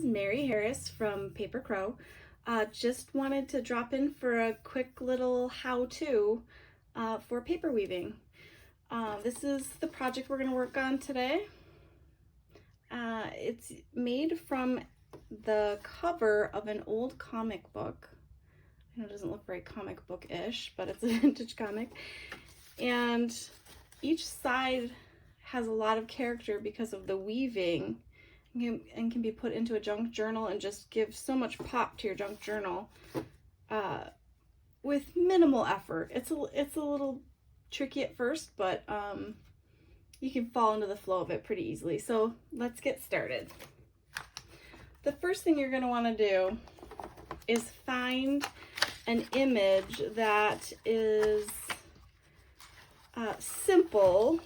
is Mary Harris from Paper Crow. Just wanted to drop in for a quick little how-to for paper weaving. This is the project we're going to work on today. It's made from the cover of an old comic book. I know it doesn't look very comic book-ish, but it's a vintage comic. And each side has a lot of character because of the weaving, and can be put into a junk journal and just give so much pop to your junk journal with minimal effort. It's a little tricky at first, but you can fall into the flow of it pretty easily. So let's get started. The first thing you're going to want to do is find an image that is simple,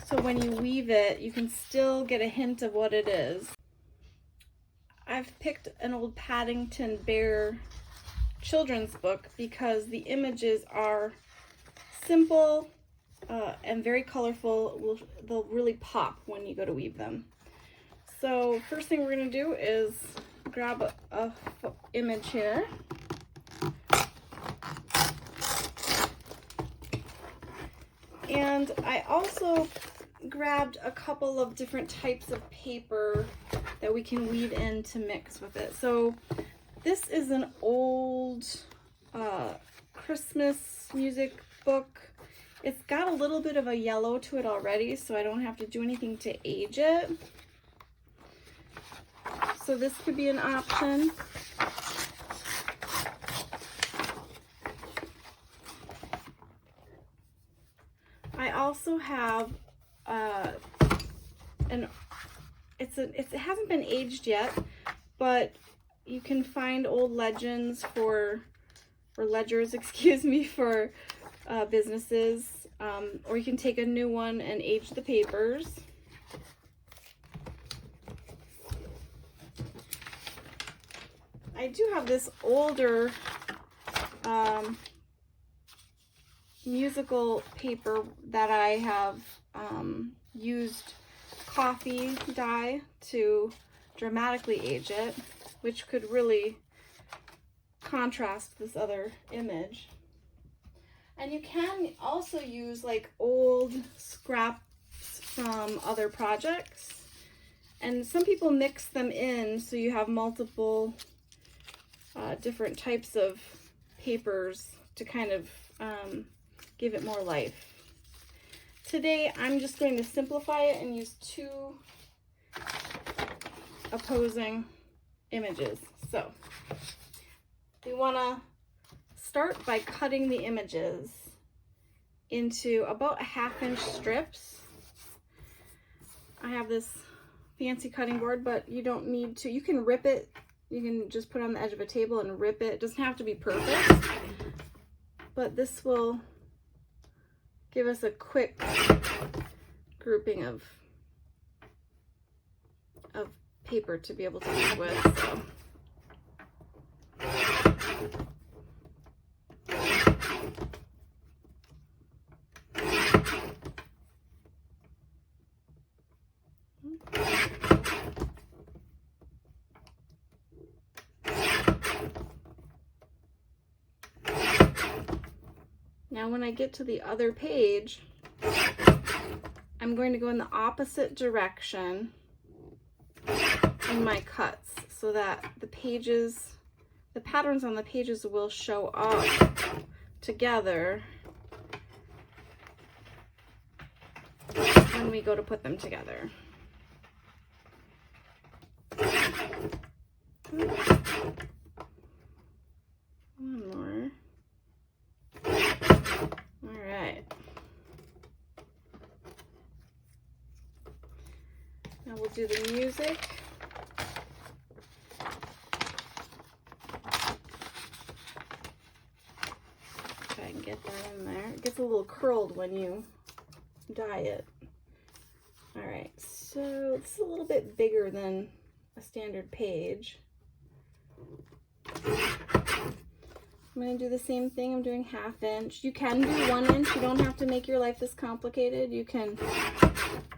so when you weave it, you can still get a hint of what it is. I've picked an old Paddington Bear children's book because the images are simple and very colorful. They'll really pop when you go to weave them. So first thing we're going to do is grab a image here. And I also grabbed a couple of different types of paper that we can weave in to mix with it. So this is an old Christmas music book. It's got a little bit of a yellow to it already, so I don't have to do anything to age it. So this could be an option. I also have it hasn't been aged yet, but you can find old legends or ledgers, excuse me, for businesses, or you can take a new one and age the papers. I do have this older musical paper that I have used coffee dye to dramatically age it, which could really contrast this other image. And you can also use like old scraps from other projects, and some people mix them in so you have multiple different types of papers to kind of give it more life. Today I'm just going to simplify it and use two opposing images. So we want to start by cutting the images into about 1/2 inch strips. I have this fancy cutting board, but you don't need to. You can rip it. You can just put it on the edge of a table and rip it. It doesn't have to be perfect, but this will give us a quick grouping of paper to be able to weave with. So. Now when I get to the other page, I'm going to go in the opposite direction in my cuts so that the patterns on the pages will show up together when we go to put them together. One more. All right. Now we'll do the music. Try and get that in there. It gets a little curled when you dye it. All right, so it's a little bit bigger than a standard page. I'm going to do the same thing. I'm doing 1/2 inch. You can do 1 inch. You don't have to make your life this complicated. You can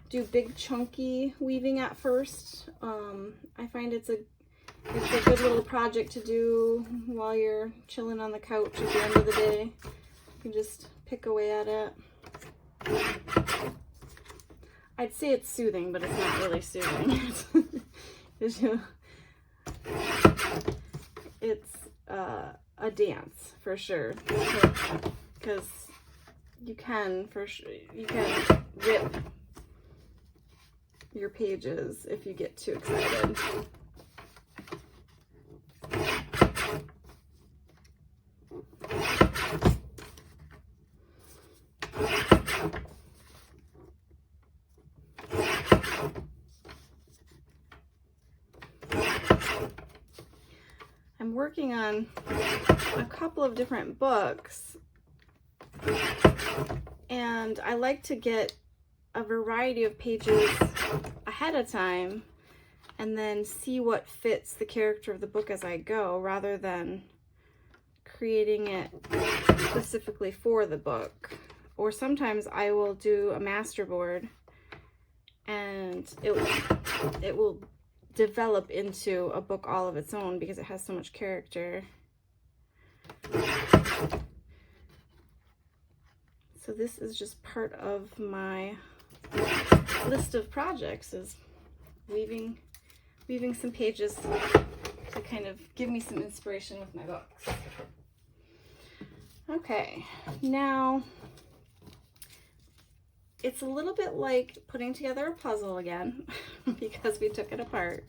do big chunky weaving at first. I find it's a good little project to do while you're chilling on the couch at the end of the day. You can just pick away at it. I'd say it's soothing, but it's not really soothing. It's a dance for sure, because you can rip your pages if you get too excited. I'm working on a couple of different books, and I like to get a variety of pages ahead of time and then see what fits the character of the book as I go, rather than creating it specifically for the book. Or sometimes I will do a masterboard and it will develop into a book all of its own because it has so much character. So this is just part of my list of projects, is weaving some pages to kind of give me some inspiration with my books. Okay, now it's a little bit like putting together a puzzle again because we took it apart.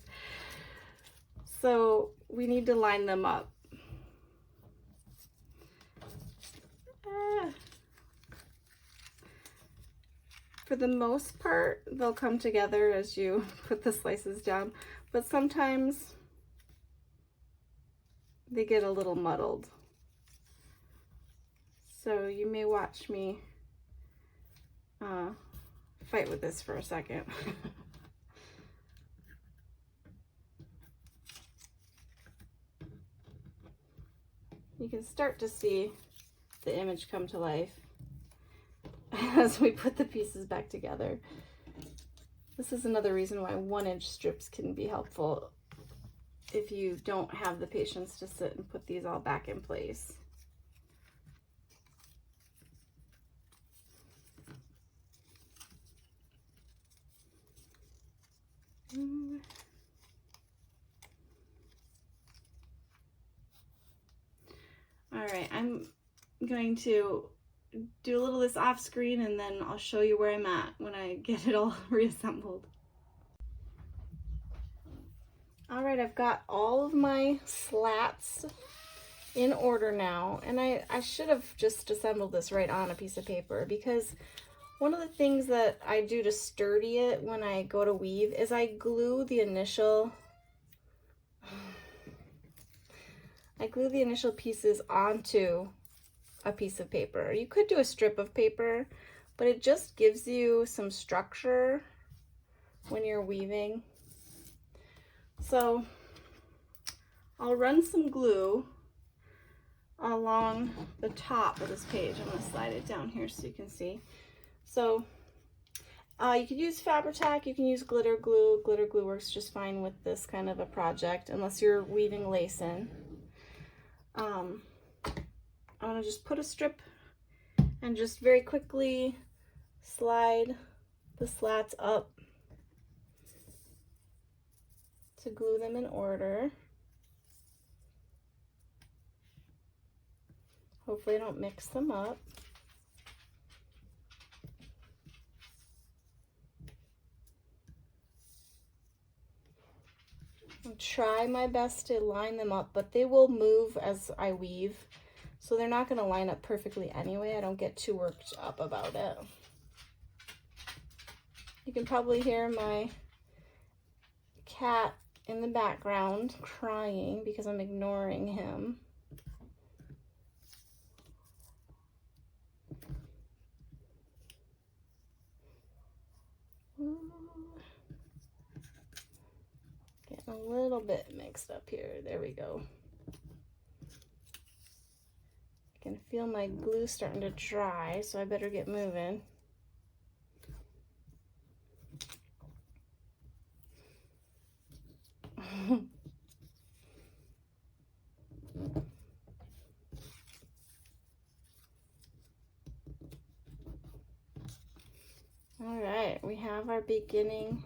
So we need to line them up. For the most part, they'll come together as you put the slices down, but sometimes they get a little muddled. So you may watch me fight with this for a second. You can start to see the image come to life as we put the pieces back together. This is another reason why 1-inch strips can be helpful if you don't have the patience to sit and put these all back in place. All right, I'm going to do a little of this off screen and then I'll show you where I'm at when I get it all reassembled. All right, I've got all of my slats in order now, and I should have just assembled this right on a piece of paper, because one of the things that I do to sturdy it when I go to weave is I glue the initial pieces onto a piece of paper. You could do a strip of paper, but it just gives you some structure when you're weaving. So I'll run some glue along the top of this page. I'm going to slide it down here so you can see. So you could use Fabri-Tac, you can use glitter glue. Glitter glue works just fine with this kind of a project, unless you're weaving lace in. I'm going to just put a strip and just very quickly slide the slats up to glue them in order. Hopefully I don't mix them up. I'll try my best to line them up, but they will move as I weave, so they're not going to line up perfectly anyway. I don't get too worked up about it. You can probably hear my cat in the background crying because I'm ignoring him. Getting a little bit mixed up here. There we go. I can feel my glue starting to dry, so I better get moving. All right, we have our beginning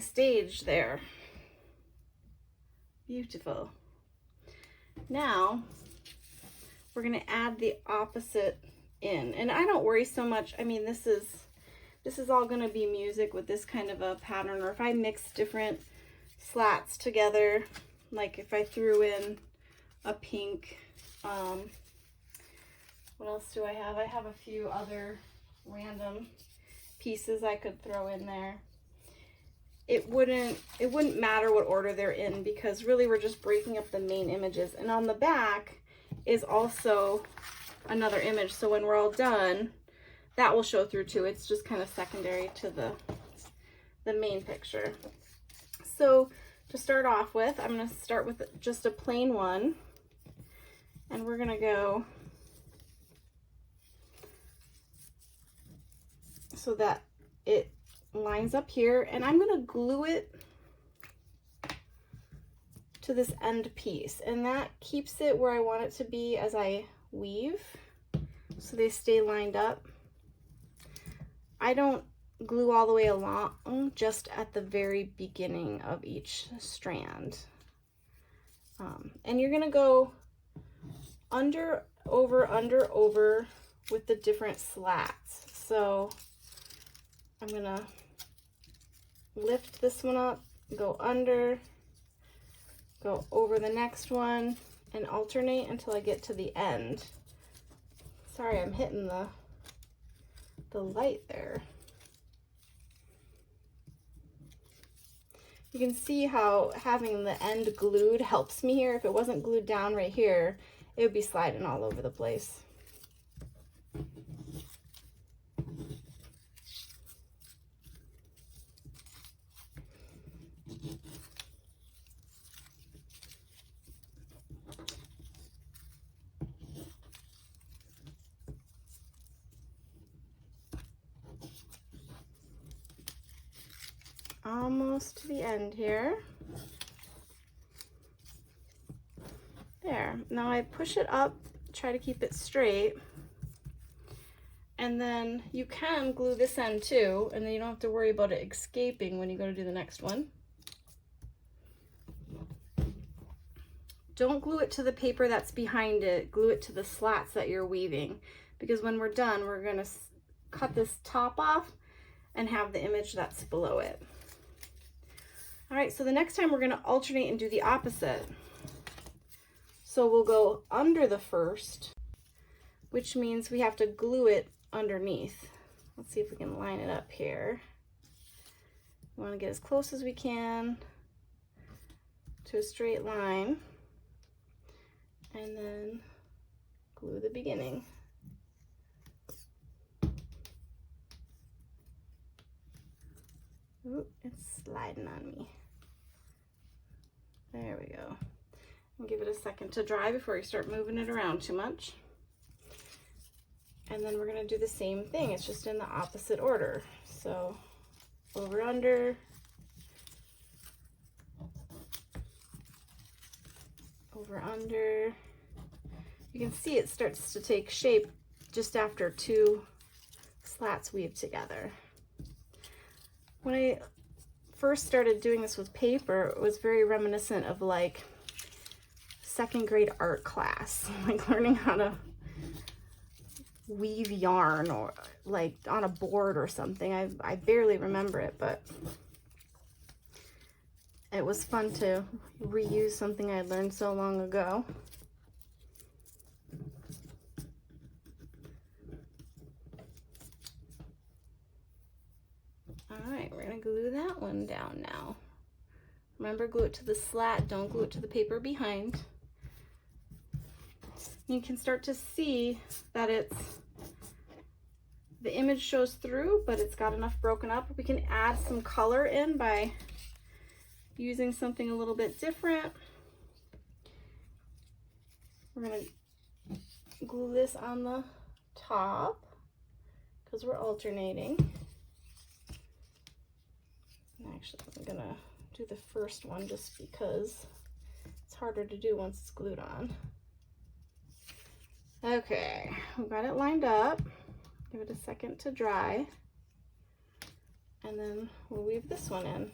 stage there. Beautiful. Now we're going to add the opposite in, and I don't worry so much. I mean, this is all going to be music with this kind of a pattern, or if I mix different slats together, like if I threw in a pink, what else do I have? I have a few other random pieces I could throw in there. It wouldn't matter what order they're in, because really we're just breaking up the main images. And on the back is also another image, so when we're all done, that will show through too. It's just kind of secondary to the main picture. So to start off with, I'm going to start with just a plain one, and we're going to go so that it lines up here, and I'm going to glue it to this end piece, and that keeps it where I want it to be as I weave, so they stay lined up. I don't glue all the way along, just at the very beginning of each strand. And you're going to go under, over with the different slats. So I'm going to lift this one up, go under, go over the next one, and alternate until I get to the end. Sorry, I'm hitting the light there. You can see how having the end glued helps me here. If it wasn't glued down right here, it would be sliding all over the place. Almost to the end here. There. Now I push it up, try to keep it straight, and then you can glue this end too, and then you don't have to worry about it escaping when you go to do the next one. Don't glue it to the paper that's behind it, glue it to the slats that you're weaving, because when we're done, we're going to cut this top off and have the image that's below it. All right, so the next time we're going to alternate and do the opposite. So we'll go under the first, which means we have to glue it underneath. Let's see if we can line it up here. We want to get as close as we can to a straight line, and then glue the beginning. Ooh, it's sliding on me. There we go. And give it a second to dry before you start moving it around too much. And then we're going to do the same thing. It's just in the opposite order. So over, under, over, under. You can see it starts to take shape just after two slats weave together. When I first started doing this with paper, it was very reminiscent of like second grade art class, like learning how to weave yarn, or like on a board or something. I barely remember it, but it was fun to reuse something I learned so long ago. All right, we're gonna glue that one down now. Remember, glue it to the slat, don't glue it to the paper behind. You can start to see that the image shows through, but it's got enough broken up. We can add some color in by using something a little bit different. We're gonna glue this on the top because we're alternating. Actually, I'm gonna do the first one just because it's harder to do once it's glued on. Okay, we've got it lined up. Give it a second to dry. And then we'll weave this one in.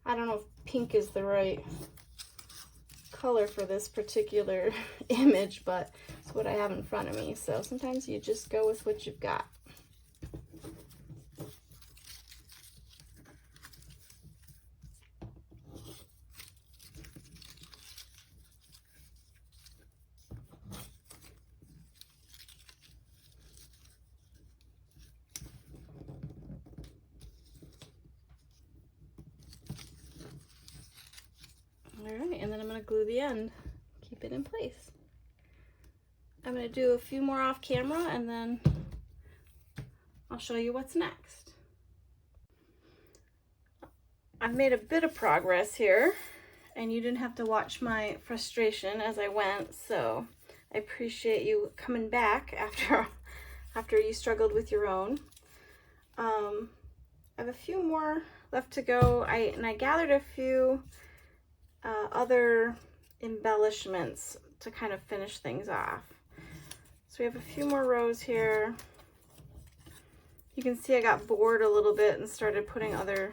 I don't know if pink is the right color for this particular image, but it's what I have in front of me. So sometimes you just go with what you've got. All right, and then I'm going to glue the end, keep it in place. I'm going to do a few more off camera and then I'll show you what's next. I've made a bit of progress here and you didn't have to watch my frustration as I went, so I appreciate you coming back after you struggled with your own. I have a few more left to go. I gathered a few other embellishments to kind of finish things off. So we have a few more rows here. You can see I got bored a little bit and started putting other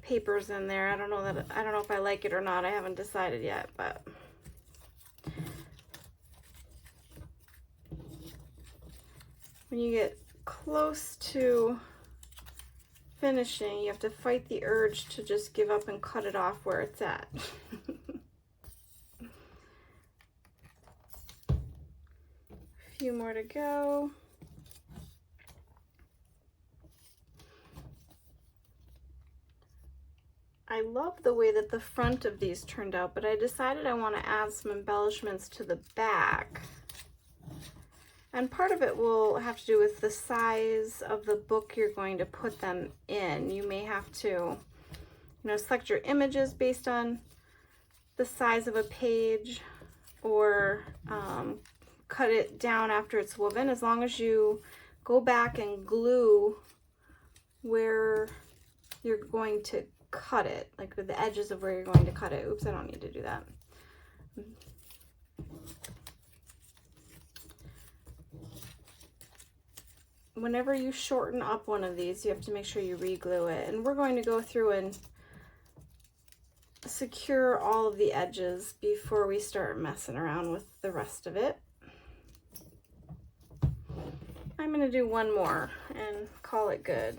papers in there. I don't know if I like it or not. I haven't decided yet, but when you get close to finishing, you have to fight the urge to just give up and cut it off where it's at. A few more to go. I love the way that the front of these turned out, but I decided I want to add some embellishments to the back. And part of it will have to do with the size of the book you're going to put them in. You may have to, select your images based on the size of a page, or cut it down after it's woven, as long as you go back and glue where you're going to cut it, like with the edges of where you're going to cut it. Oops, I don't need to do that. Whenever you shorten up one of these, you have to make sure you re-glue it. And we're going to go through and secure all of the edges before we start messing around with the rest of it. I'm going to do one more and call it good.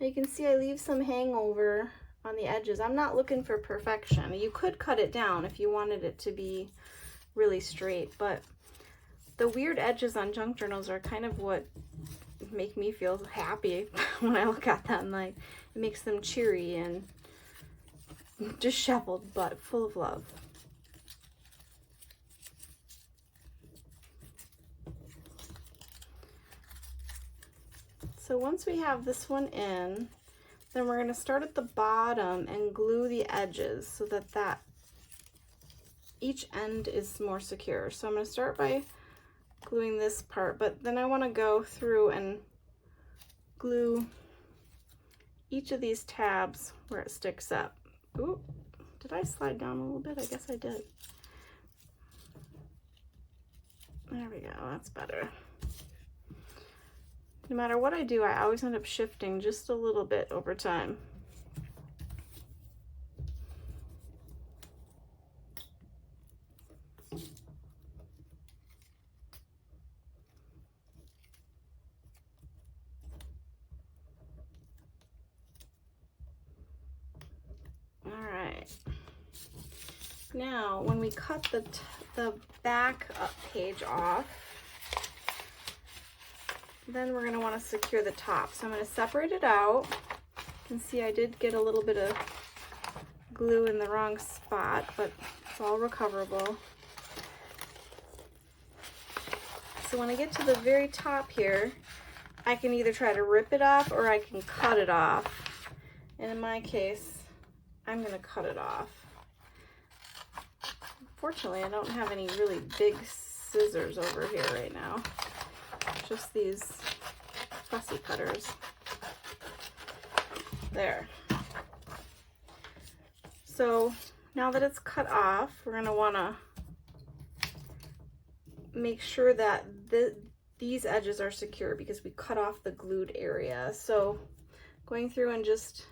Now you can see I leave some hangover on the edges. I'm not looking for perfection. You could cut it down if you wanted it to be really straight, but the weird edges on junk journals are kind of what make me feel happy when I look at them. Like, it makes them cheery and disheveled, but full of love. So once we have this one in, then we're going to start at the bottom and glue the edges so that each end is more secure. So I'm going to start by gluing this part, but then I want to go through and glue each of these tabs where it sticks up. Ooh, did I slide down a little bit? I guess I did. There we go, that's better. No matter what I do, I always end up shifting just a little bit over time. All right. Now, when we cut the back page off, then we're going to want to secure the top. So I'm going to separate it out. You can see I did get a little bit of glue in the wrong spot, but it's all recoverable. So when I get to the very top here, I can either try to rip it off or I can cut it off. And in my case, I'm going to cut it off. Unfortunately, I don't have any really big scissors over here right now. Just these fussy cutters. There. So now that it's cut off, we're going to want to make sure that these edges are secure because we cut off the glued area. So going through and just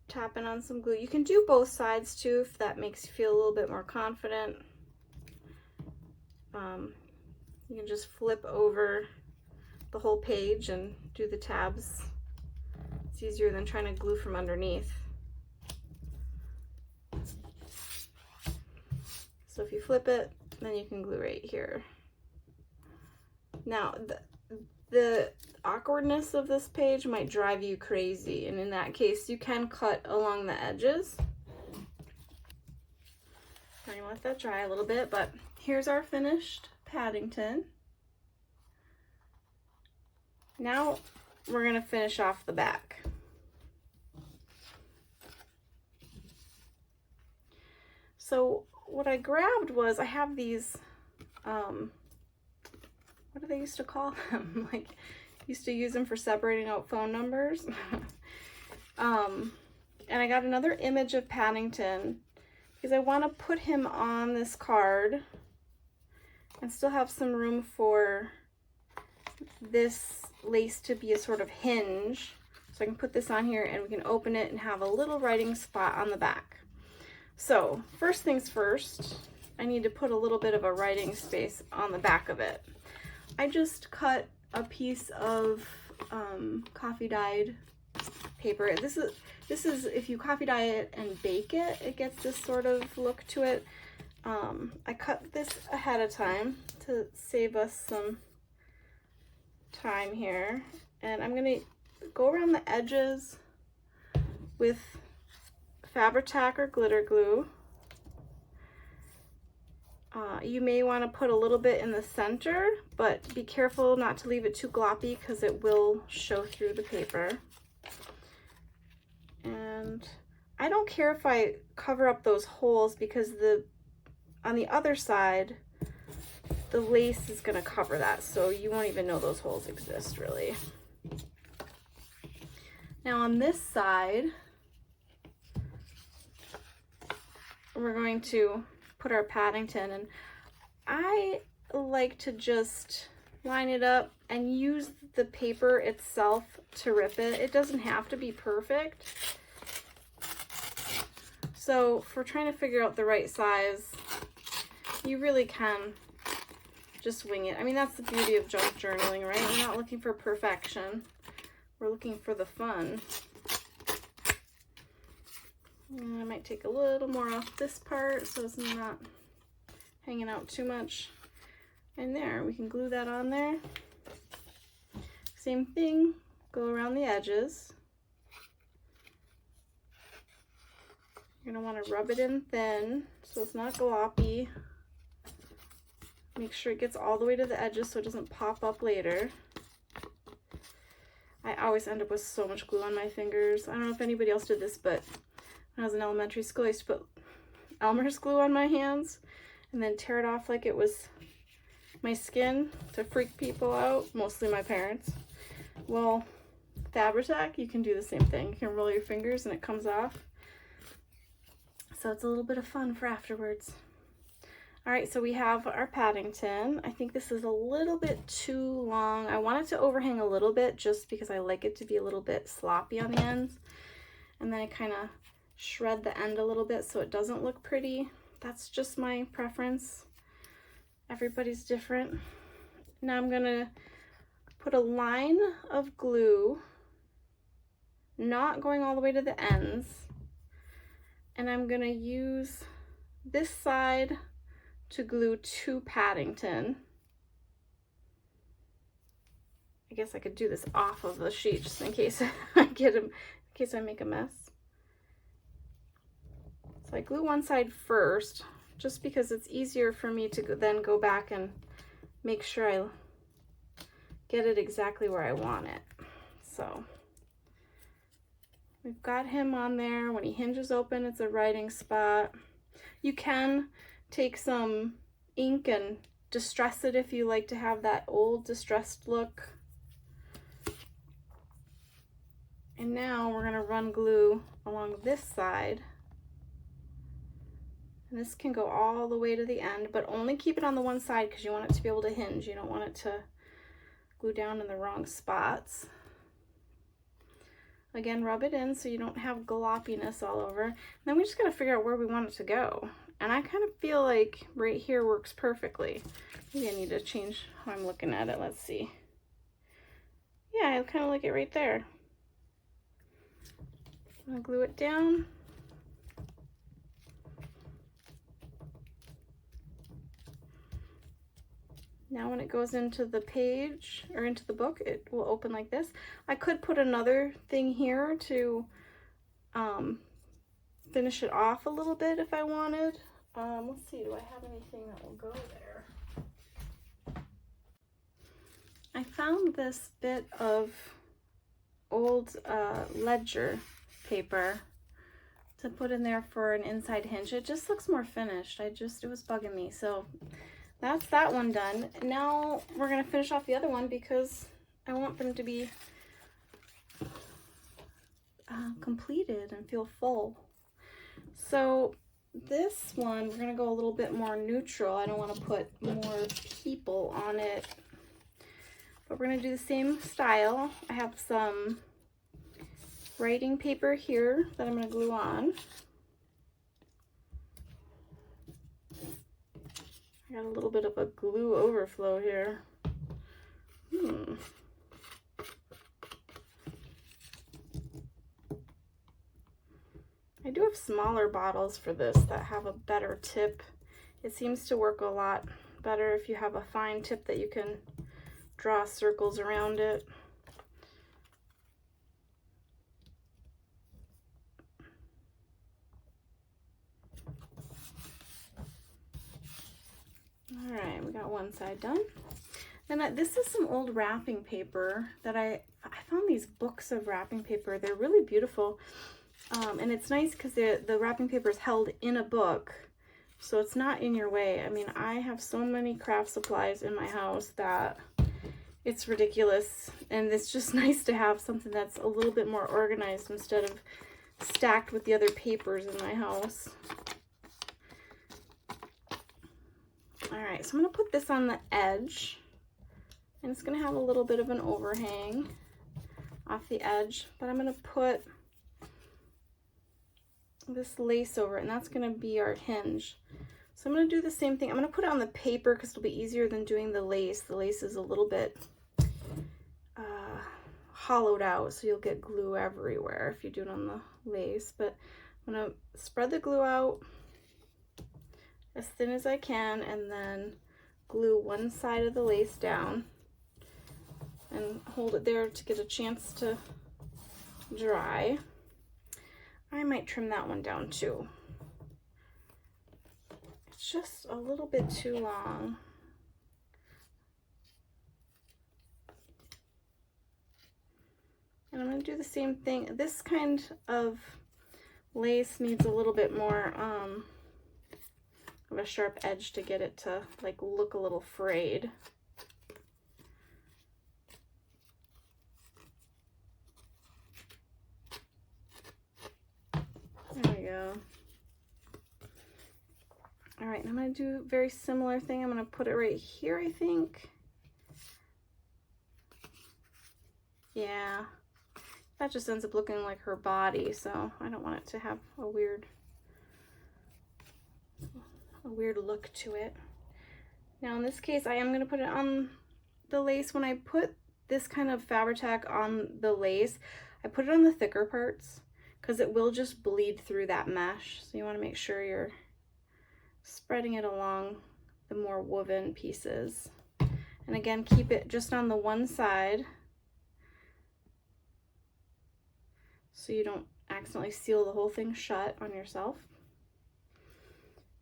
tapping on some glue. You can do both sides too if that makes you feel a little bit more confident. You can just flip over the whole page and do the tabs. It's easier than trying to glue from underneath. So if you flip it, then you can glue right here. Now, the awkwardness of this page might drive you crazy, and in that case, you can cut along the edges. I'm gonna let that dry a little bit, but here's our finished Paddington. Now we're gonna finish off the back. So what I grabbed was, I have these, what do they used to call them? Like, used to use them for separating out phone numbers. And I got another image of Paddington because I want to put him on this card and still have some room for this lace to be a sort of hinge. So I can put this on here and we can open it and have a little writing spot on the back. So first things first, I need to put a little bit of a writing space on the back of it. I just cut a piece of coffee dyed paper. This is if you coffee dye it and bake it, it gets this sort of look to it. I cut this ahead of time to save us some time here, and I'm gonna go around the edges with Fabri-Tac or glitter glue. You may want to put a little bit in the center, but be careful not to leave it too gloppy because it will show through the paper. And I don't care if I cover up those holes because on the other side, the lace is going to cover that, so you won't even know those holes exist really. Now on this side, we're going to put our Paddington, and I like to just line it up and use the paper itself to rip it. It doesn't have to be perfect. So if we're trying to figure out the right size, you really can just wing it. I mean, that's the beauty of junk journaling, right? We're not looking for perfection. We're looking for the fun. And I might take a little more off this part so it's not hanging out too much. And there, we can glue that on there. Same thing, go around the edges. You're gonna wanna rub it in thin so it's not gloppy. Make sure it gets all the way to the edges so it doesn't pop up later. I always end up with so much glue on my fingers. I don't know if anybody else did this, but when I was in elementary school, I used to put Elmer's glue on my hands and then tear it off like it was my skin to freak people out, mostly my parents. Well, Fabri-Tac, you can do the same thing. You can roll your fingers and it comes off. So it's a little bit of fun for afterwards. All right, so we have our Paddington. I think this is a little bit too long. I want it to overhang a little bit just because I like it to be a little bit sloppy on the ends. And then I kind of shred the end a little bit so it doesn't look pretty. That's just my preference. Everybody's different. Now I'm gonna put a line of glue, not going all the way to the ends, and I'm gonna use this side to glue to Paddington. I guess I could do this off of the sheet just in case I make a mess. So I glue one side first, just because it's easier for me to then go back and make sure I get it exactly where I want it. So we've got him on there. When he hinges open, it's a writing spot. You can take some ink and distress it if you like to have that old distressed look. And now we're gonna run glue along this side. And this can go all the way to the end, but only keep it on the one side because you want it to be able to hinge. You don't want it to glue down in the wrong spots. Again, rub it in so you don't have gloppiness all over. And then we just gotta figure out where we want it to go. And I kind of feel like right here works perfectly. Maybe I need to change how I'm looking at it. Let's see. Yeah, I kind of like it right there. I'm gonna glue it down. Now when it goes into the page or into the book, it will open like this. I could put another thing here to finish it off a little bit if I wanted. Let's see, do I have anything that will go there? I found this bit of old ledger paper to put in there for an inside hinge. It just looks more finished. It was bugging me. So that's that one done. Now we're gonna finish off the other one because I want them to be completed and feel full. So this one, we're gonna go a little bit more neutral. I don't want to put more people on it, but we're gonna do the same style. I have some writing paper here that I'm gonna glue on. I got a little bit of a glue overflow here. I do have smaller bottles for this that have a better tip. It seems to work a lot better if you have a fine tip that you can draw circles around it. All right, we got one side done. And this is some old wrapping paper that I found these books of wrapping paper. They're really beautiful. And it's nice because the wrapping paper is held in a book, so it's not in your way. I mean, I have so many craft supplies in my house that it's ridiculous, and it's just nice to have something that's a little bit more organized instead of stacked with the other papers in my house. All right, so I'm gonna put this on the edge, and it's gonna have a little bit of an overhang off the edge, but I'm gonna put this lace over it, and that's going to be our hinge. So I'm going to do the same thing. I'm going to put it on the paper because it'll be easier than doing the lace. The lace is a little bit hollowed out, so you'll get glue everywhere if you do it on the lace. But I'm going to spread the glue out as thin as I can and then glue one side of the lace down and hold it there to get a chance to dry. I might trim that one down too. It's just a little bit too long. And I'm going to do the same thing. This kind of lace needs a little bit more of a sharp edge to get it to like look a little frayed. There we go. All right, I'm going to do a very similar thing. I'm going to put it right here, I think. Yeah, that just ends up looking like her body, so I don't want it to have a weird look to it. Now in this case, I am going to put it on the lace. When I put this kind of Fabri-Tac on the lace, I put it on the thicker parts because it will just bleed through that mesh. So you want to make sure you're spreading it along the more woven pieces. And again, keep it just on the one side so you don't accidentally seal the whole thing shut on yourself.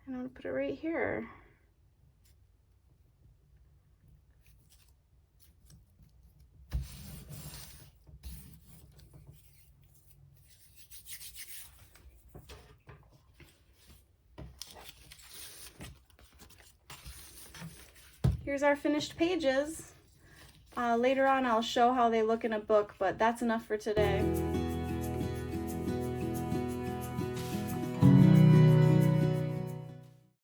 And I'm going to put it right here. Here's our finished pages. Later on I'll show how they look in a book, but that's enough for today.